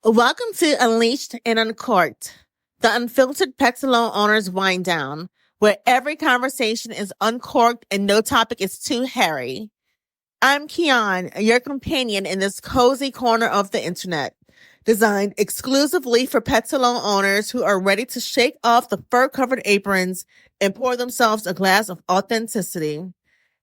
Welcome to Unleashed and Uncorked, the unfiltered pet salon owner's wind down, where every conversation is uncorked and no topic is too hairy. I'm Kian, your companion in this cozy corner of the internet, designed exclusively for pet salon owners who are ready to shake off the fur-covered aprons and pour themselves a glass of authenticity.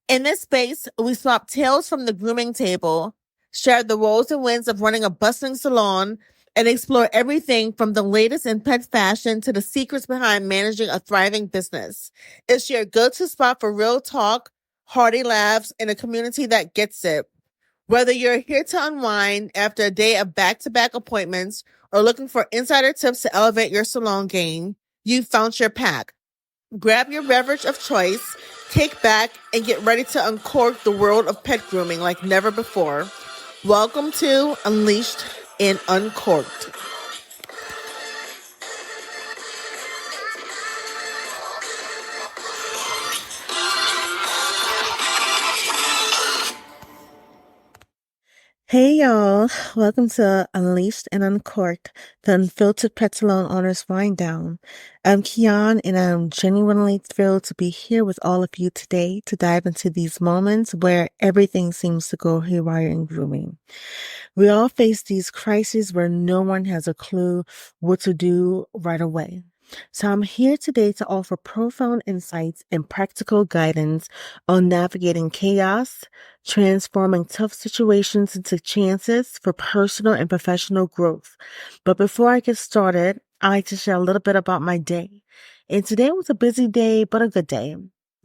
In this space, we swap tales from the grooming table, share the woes and wins of running a bustling salon, and explore everything from the latest in pet fashion to the secrets behind managing a thriving business. It's your go-to spot for real talk, hearty laughs, and a community that gets it. Whether you're here to unwind after a day of back-to-back appointments or looking for insider tips to elevate your salon game, you've found your pack. Grab your beverage of choice, kick back, and get ready to uncork the world of pet grooming like never before. Welcome to Unleashed and Uncorked. Hey y'all, welcome to Unleashed and Uncorked, the unfiltered pet salon owner's wind down. I'm Kian and I'm genuinely thrilled to be here with all of you today to dive into these moments where everything seems to go haywire in grooming. We all face these crises where no one has a clue what to do right away. So I'm here today to offer profound insights and practical guidance on navigating chaos, transforming tough situations into chances for personal and professional growth. But before I get started, I like to share a little bit about my day. And today was a busy day, but a good day.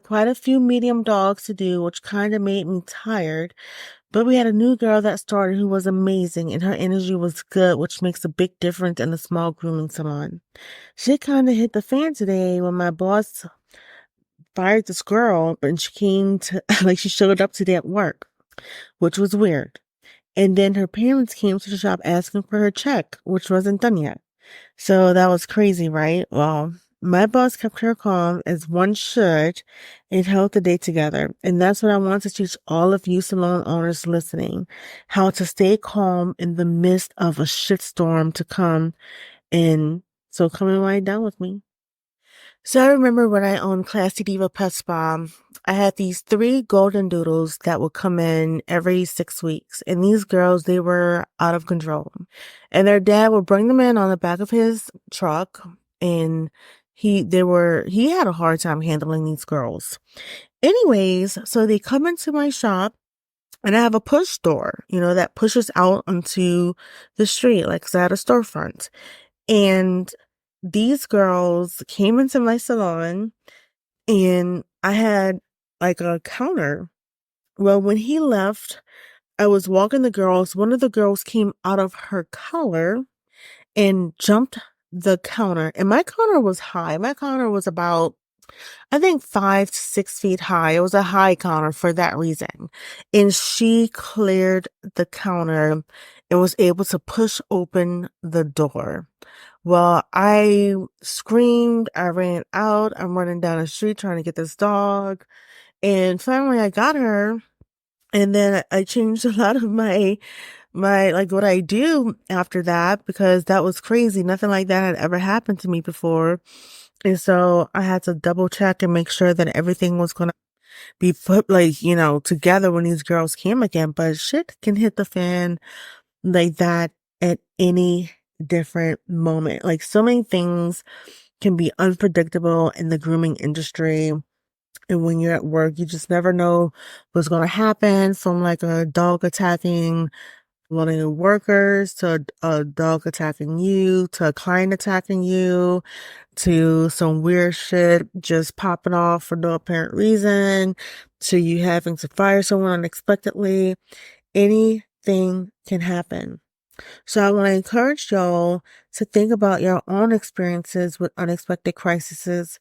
Quite a few medium dogs to do, which kind of made me tired. But we had a new girl that started who was amazing and her energy was good, which makes a big difference in a small grooming salon. Shit kind of hit the fan today when my boss fired this girl and she came to, she showed up today at work, which was weird. And then her parents came to the shop asking for her check, which wasn't done yet. So that was crazy, right? Well, my boss kept her calm as one should and held the day together. And that's what I want to teach all of you salon owners listening, how to stay calm in the midst of a shitstorm to come. And so come and wind down with me. So I remember when I owned Classy Diva Pet Spa, I had these 3 golden doodles that would come in every 6 weeks. And these girls, they were out of control. And their dad would bring them in on the back of his truck. And he had a hard time handling these girls. Anyways, so they come into my shop and I have a push door, that pushes out onto the street, like 'cause I had a storefront. And these girls came into my salon and I had like a counter. Well, when he left, I was walking the girls. One of the girls came out of her collar and jumped the counter. And my counter was high. My counter was about, I think, 5 to 6 feet high. It was a high counter for that reason. And she cleared the counter and was able to push open the door. Well, I screamed, I ran out, I'm running down the street trying to get this dog. And finally I got her. And then I changed a lot of my what I do after that, because that was crazy. Nothing like that had ever happened to me before. And so I had to double check and make sure that everything was going to be put together when these girls came again. But shit can hit the fan like that at any different moment. Like, so many things can be unpredictable in the grooming industry. And when you're at work, you just never know what's going to happen, from like a dog attacking one of your workers, to a dog attacking you, to a client attacking you, to some weird shit just popping off for no apparent reason, to you having to fire someone unexpectedly. Anything can happen. So I want to encourage y'all to think about your own experiences with unexpected crises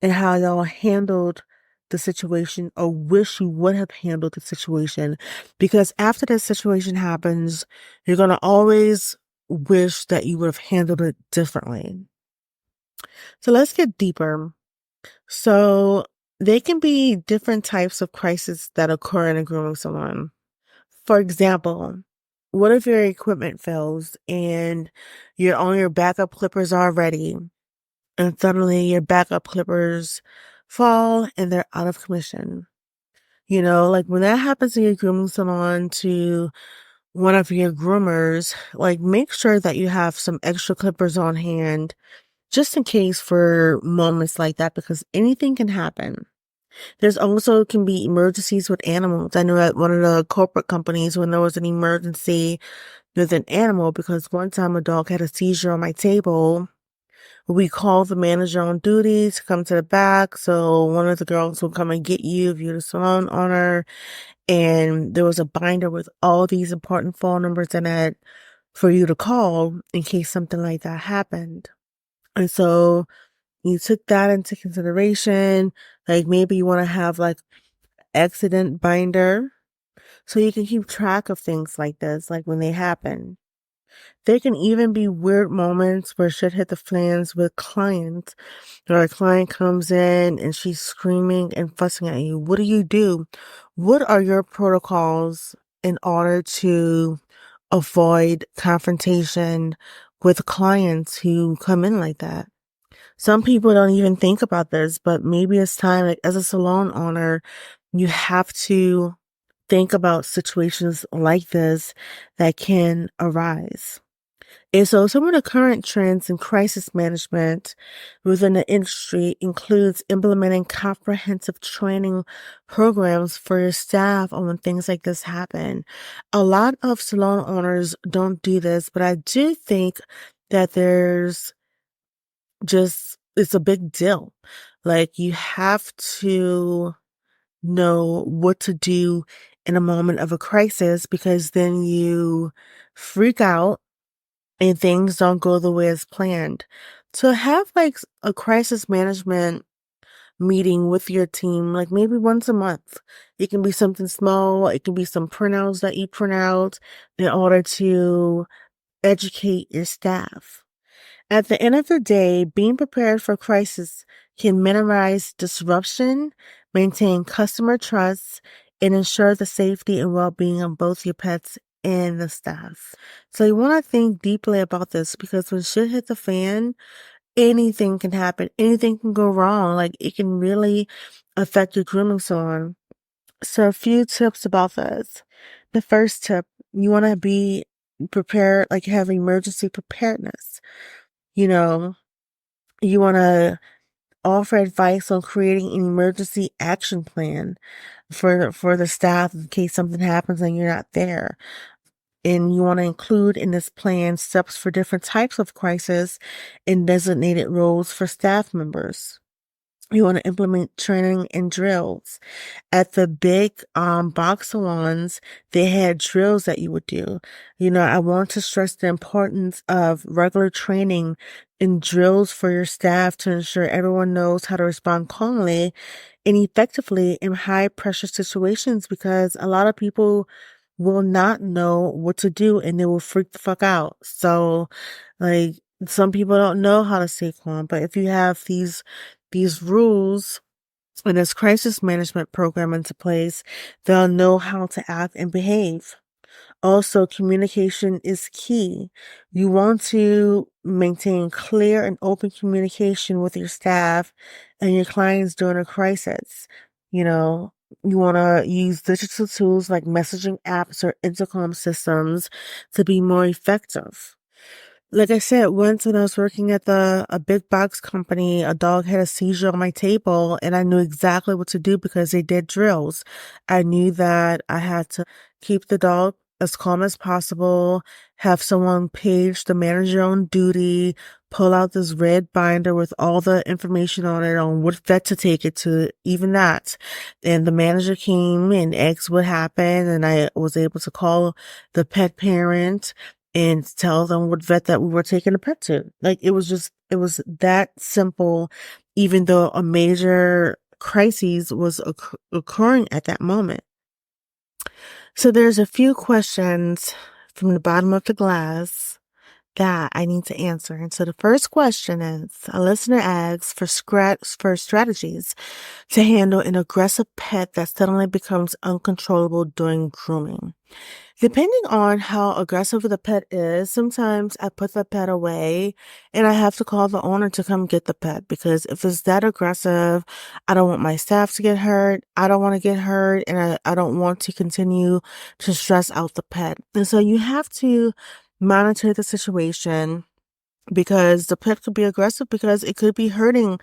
and how y'all handled the situation, or wish you would have handled the situation. Because after that situation happens, you're going to always wish that you would have handled it differently. So let's get deeper. So there can be different types of crises that occur in a grooming salon. For example, what if your equipment fails and you're on your backup clippers already, and suddenly your backup clippers fall and they're out of commission? Like when that happens in your grooming salon to one of your groomers, like make sure that you have some extra clippers on hand just in case for moments like that, because anything can happen. There's also can be emergencies with animals. I know at one of the corporate companies when there was an emergency with an animal, because one time a dog had a seizure on my table. We called the manager on duty to come to the back, so one of the girls will come and get you if you're the salon owner. And there was a binder with all these important phone numbers in it for you to call in case something like that happened. And so you took that into consideration. Like maybe you want to have like accident binder so you can keep track of things like this, like when they happen. There can even be weird moments where shit hit the fans with clients, or a client comes in and she's screaming and fussing at you. What do you do? What are your protocols in order to avoid confrontation with clients who come in like that? Some people don't even think about this, but maybe it's time, like as a salon owner, you have to think about situations like this that can arise. And so some of the current trends in crisis management within the industry includes implementing comprehensive training programs for your staff on when things like this happen. A lot of salon owners don't do this, but I do think that it's a big deal. Like you have to know what to do in a moment of a crisis, because then you freak out and things don't go the way as planned. So have like a crisis management meeting with your team, like maybe once a month. It can be something small. It can be some printouts that you print out in order to educate your staff. At the end of the day, being prepared for crisis can minimize disruption, maintain customer trust, and ensure the safety and well-being of both your pets and the staff. So you want to think deeply about this, because when shit hits the fan, anything can happen. Anything can go wrong. Like it can really affect your grooming salon. So a few tips about this. The first tip, you want to be prepared, like have emergency preparedness. You know, you want to offer advice on creating an emergency action plan for the staff in case something happens and you're not there. And you want to include in this plan steps for different types of crisis and designated roles for staff members. You want to implement training and drills. At the big box salons, they had drills that you would do. I want to stress the importance of regular training and drills for your staff to ensure everyone knows how to respond calmly and effectively in high pressure situations, because a lot of people will not know what to do and they will freak the fuck out. So like some people don't know how to stay calm, but if you have these rules and this crisis management program into place, they'll know how to act and behave. Also, communication is key. You want to maintain clear and open communication with your staff and your clients during a crisis. You want to use digital tools like messaging apps or intercom systems to be more effective. Like I said, once when I was working at a big box company, a dog had a seizure on my table and I knew exactly what to do because they did drills. I knew that I had to keep the dog as calm as possible, have someone page the manager on duty, pull out this red binder with all the information on it on what vet to take it to, even that. And the manager came and asked what happened, and I was able to call the pet parent and tell them what vet that we were taking the pet to. Like it was that simple, even though a major crisis was occurring at that moment. So there's a few questions from the bottom of the glass that I need to answer. And so the first question is, a listener asks for strategies to handle an aggressive pet that suddenly becomes uncontrollable during grooming. Depending on how aggressive the pet is, sometimes I put the pet away and I have to call the owner to come get the pet, because if it's that aggressive, I don't want my staff to get hurt. I don't want to get hurt, and I don't want to continue to stress out the pet. And so you have to monitor the situation, because the pet could be aggressive because it could be hurting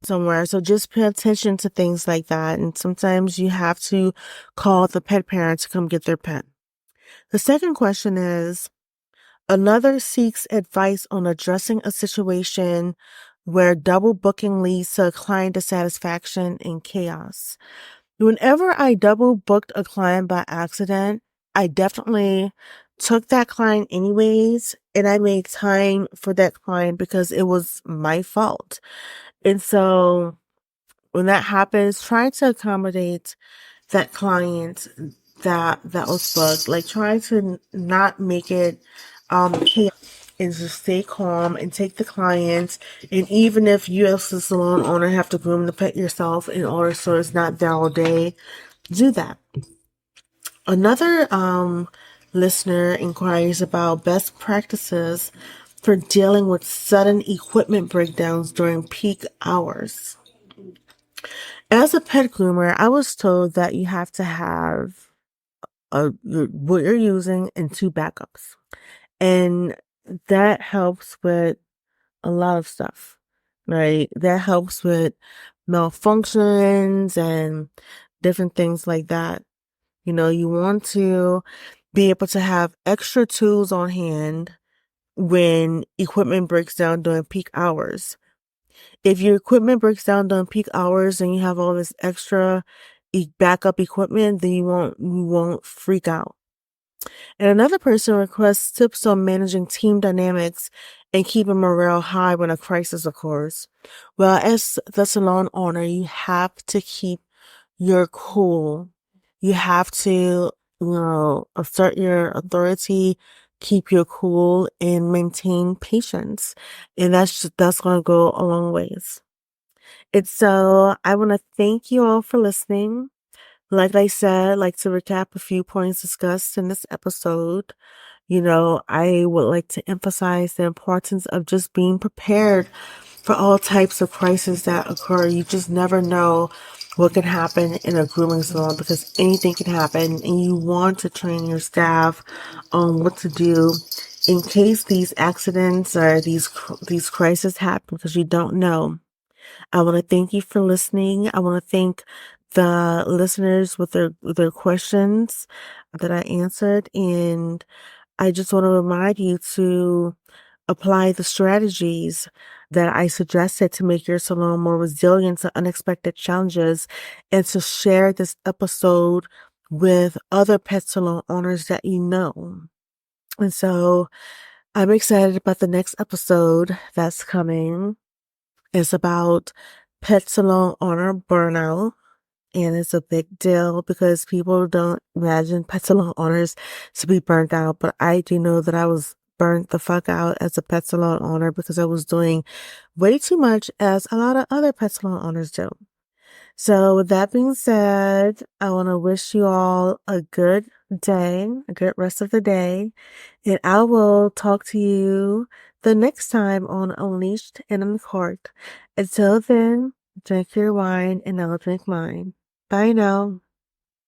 somewhere. So just pay attention to things like that. And sometimes you have to call the pet parent to come get their pet. The second question is, another seeks advice on addressing a situation where double booking leads to client dissatisfaction and chaos. Whenever I double booked a client by accident, I definitely took that client anyways, and I made time for that client because it was my fault. And so when that happens, try to accommodate that client that was booked. Like, try to not make it chaotic, and just stay calm and take the client. And even if you as the salon owner have to groom the pet yourself in order so it's not there all day, do that. Another listener inquires about best practices for dealing with sudden equipment breakdowns during peak hours. As a pet groomer, I was told that you have to have what you're using and two backups. And that helps with a lot of stuff, right? That helps with malfunctions and different things like that. You know, you want to be able to have extra tools on hand when equipment breaks down during peak hours. If your equipment breaks down during peak hours and you have all this extra backup equipment, then you won't freak out. And another person requests tips on managing team dynamics and keeping morale high when a crisis occurs. Well, as the salon owner, you have to keep your cool. You have to, assert your authority, keep your cool, and maintain patience. And that's going to go a long ways. And so I want to thank you all for listening. Like I said, I'd like to recap a few points discussed in this episode. I would like to emphasize the importance of just being prepared for all types of crises that occur. You just never know what can happen in a grooming salon, because anything can happen, and you want to train your staff on what to do in case these accidents or these crises happen, because you don't know. I want to thank you for listening. I want to thank the listeners with their questions that I answered, and I just want to remind you to apply the strategies that I suggested to make your salon more resilient to unexpected challenges, and to share this episode with other pet salon owners that you know. And so I'm excited about the next episode that's coming. It's about pet salon owner burnout. And it's a big deal because people don't imagine pet salon owners to be burnt out. But I do know that I was burnt the fuck out as a pet salon owner, because I was doing way too much, as a lot of other pet salon owners do. So with that being said, I want to wish you all a good day, a good rest of the day. And I will talk to you the next time on Unleashed and Uncorked. Until then, drink your wine and I'll drink mine. Bye now.